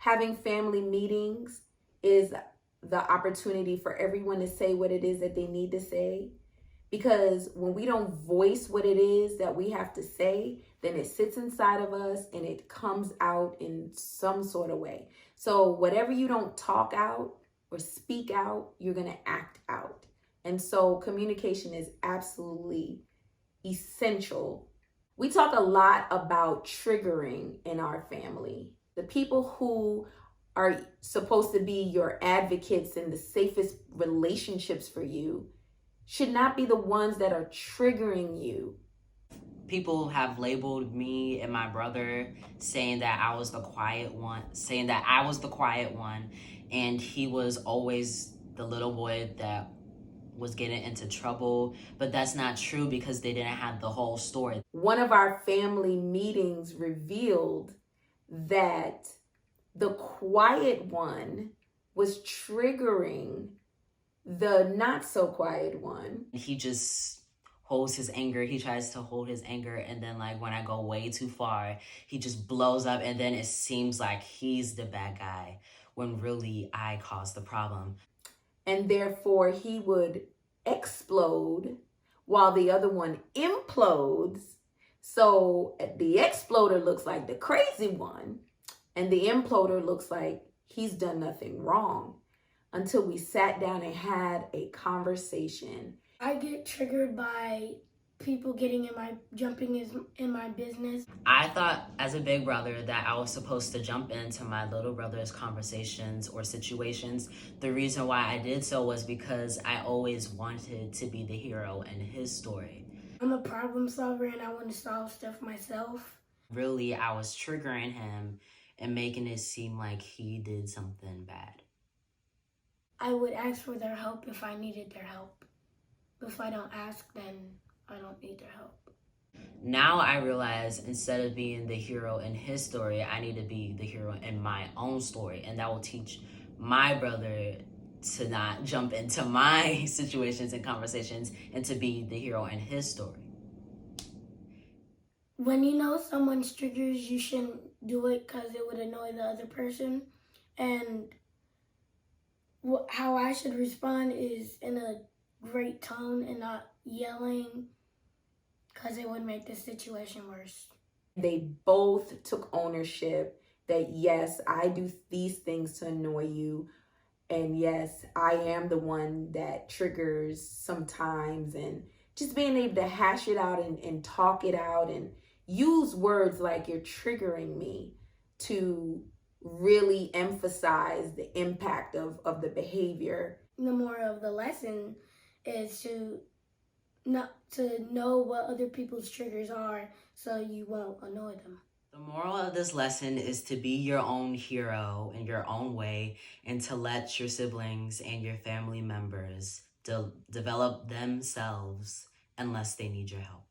Having family meetings is the opportunity for everyone to say what it is that they need to say. Because when we don't voice what it is that we have to say, then it sits inside of us and it comes out in some sort of way. So whatever you don't talk out or speak out, you're going to act out. And so communication is absolutely essential. We talk a lot about triggering in our family. The people who are supposed to be your advocates and the safest relationships for you should not be the ones that are triggering you. People have labeled me and my brother, saying that I was the quiet one, and he was always the little boy that was getting into trouble. But that's not true because they didn't have the whole story. One of our family meetings revealed that the quiet one was triggering the not so quiet one. He just holds his anger. He tries to hold his anger, and then like when I go way too far, he just blows up, and then it seems like he's the bad guy when really I caused the problem. And therefore he would explode while the other one implodes. So the exploder looks like the crazy one, and the imploder looks like he's done nothing wrong, until we sat down and had a conversation. I get triggered by people jumping in my business. I thought as a big brother that I was supposed to jump into my little brother's conversations or situations. The reason why I did so was because I always wanted to be the hero in his story. I'm a problem solver and I want to solve stuff myself. Really, I was triggering him and making it seem like he did something bad. I would ask for their help if I needed their help. If I don't ask, then I don't need their help. Now I realize instead of being the hero in his story, I need to be the hero in my own story. And that will teach my brother to not jump into my situations and conversations and to be the hero in his story. When you know someone's triggers, you shouldn't do it because it would annoy the other person. And how I should respond is in a great tone and not yelling, because it would make the situation worse. They both took ownership that, yes, I do these things to annoy you. And yes, I am the one that triggers sometimes. And just being able to hash it out and talk it out and use words like "you're triggering me" to really emphasize the impact of the behavior. The moral of the lesson is to know what other people's triggers are so you won't annoy them. The moral of this lesson is to be your own hero in your own way and to let your siblings and your family members develop themselves unless they need your help.